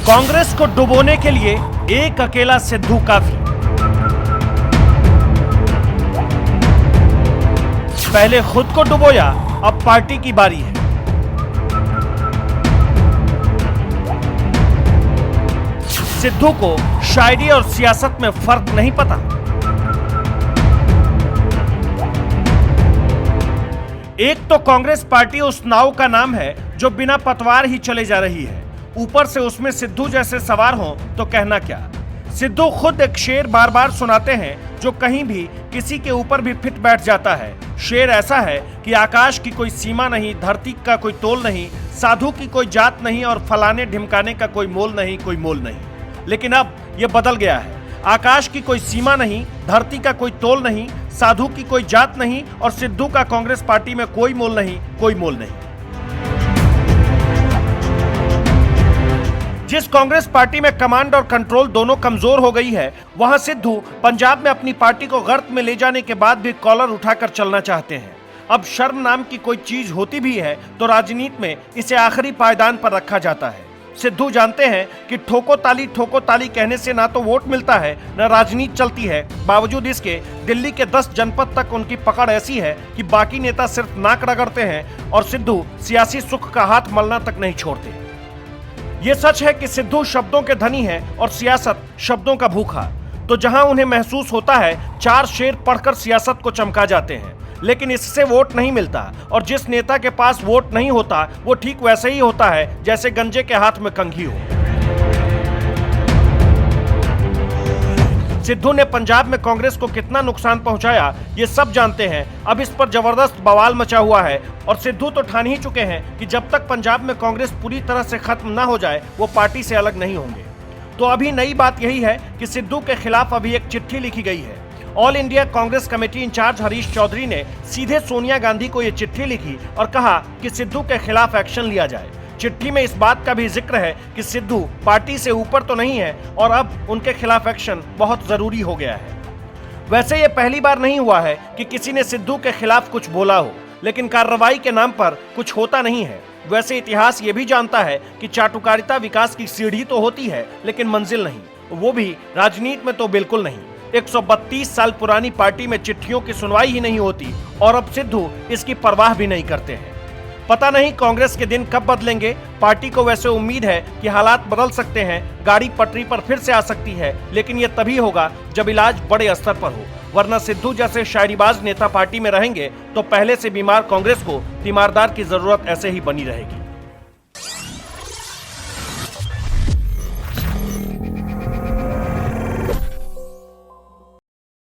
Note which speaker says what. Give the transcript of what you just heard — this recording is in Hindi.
Speaker 1: कांग्रेस को डुबोने के लिए एक अकेला सिद्धू काफी। पहले खुद को डुबोया, अब पार्टी की बारी है। सिद्धू को शायरी और सियासत में फर्क नहीं पता। एक तो कांग्रेस पार्टी उस नाव का नाम है जो बिना पतवार ही चले जा रही है, ऊपर से उसमें सिद्धू जैसे सवार हों तो कहना क्या। सिद्धू खुद एक शेर बार बार सुनाते हैं जो कहीं भी किसी के ऊपर भी फिट बैठ जाता है। शेर ऐसा है कि आकाश की कोई सीमा नहीं, धरती का कोई तोल नहीं, साधु की कोई जात नहीं और फलाने ढिमकाने का कोई मोल नहीं, कोई मोल नहीं। लेकिन अब यह बदल गया है। आकाश की कोई सीमा नहीं, धरती का कोई तोल नहीं, साधु की कोई जात नहीं और सिद्धू का कांग्रेस पार्टी में कोई मोल नहीं, कोई मोल नहीं। जिस कांग्रेस पार्टी में कमांड और कंट्रोल दोनों कमजोर हो गई है, वहां सिद्धू पंजाब में अपनी पार्टी को गर्त में ले जाने के बाद भी कॉलर उठाकर चलना चाहते हैं। अब शर्म नाम की कोई चीज होती भी है तो राजनीति में इसे आखिरी पायदान पर रखा जाता है। सिद्धू जानते हैं कि ठोको ताली कहने से ना तो वोट मिलता है, न राजनीति चलती है। बावजूद इसके दिल्ली के 10 जनपद तक उनकी पकड़ ऐसी है कि बाकी नेता सिर्फ नाक रगड़ते हैं और सिद्धू सियासी सुख का हाथ मलना तक नहीं छोड़ते। ये सच है कि सिद्धू शब्दों के धनी है और सियासत शब्दों का भूखा। तो जहां उन्हें महसूस होता है 4 शेर पढ़कर सियासत को चमका जाते हैं, लेकिन इससे वोट नहीं मिलता। और जिस नेता के पास वोट नहीं होता वो ठीक वैसे ही होता है जैसे गंजे के हाथ में कंघी हो। सिद्धू ने पंजाब में कांग्रेस को कितना नुकसान पहुंचाया ये सब जानते हैं। अब इस पर जबरदस्त बवाल मचा हुआ है और सिद्धू तो ठान ही चुके हैं कि जब तक पंजाब में कांग्रेस पूरी तरह से खत्म ना हो जाए वो पार्टी से अलग नहीं होंगे। तो अभी नई बात यही है कि सिद्धू के खिलाफ अभी एक चिट्ठी लिखी गई है। All India Congress Committee in charge Harish Chaudhary ने सीधे सोनिया गांधी को ये चिट्ठी लिखी और कहा कि सिद्धू के खिलाफ एक्शन लिया जाए। चिट्ठी में इस बात का भी जिक्र है कि सिद्धू पार्टी से ऊपर तो नहीं है और अब उनके खिलाफ एक्शन बहुत जरूरी हो गया है। वैसे ये पहली बार नहीं हुआ है कि किसी ने सिद्धू के खिलाफ कुछ बोला हो, लेकिन कार्रवाई के नाम पर कुछ होता नहीं है। वैसे इतिहास ये भी जानता है कि चाटुकारिता विकास की सीढ़ी तो होती है लेकिन मंजिल नहीं, वो भी राजनीति में तो बिल्कुल नहीं। 132 साल पुरानी पार्टी में चिट्ठियों की सुनवाई ही नहीं होती और अब सिद्धू इसकी परवाह भी नहीं करते हैं। पता नहीं कांग्रेस के दिन कब बदलेंगे। पार्टी को वैसे उम्मीद है कि हालात बदल सकते हैं, गाड़ी पटरी पर फिर से आ सकती है, लेकिन यह तभी होगा जब इलाज बड़े स्तर पर हो। वरना सिद्धू जैसे शायरीबाज नेता पार्टी में रहेंगे तो पहले से बीमार कांग्रेस को तीमारदार की जरूरत ऐसे ही बनी रहेगी।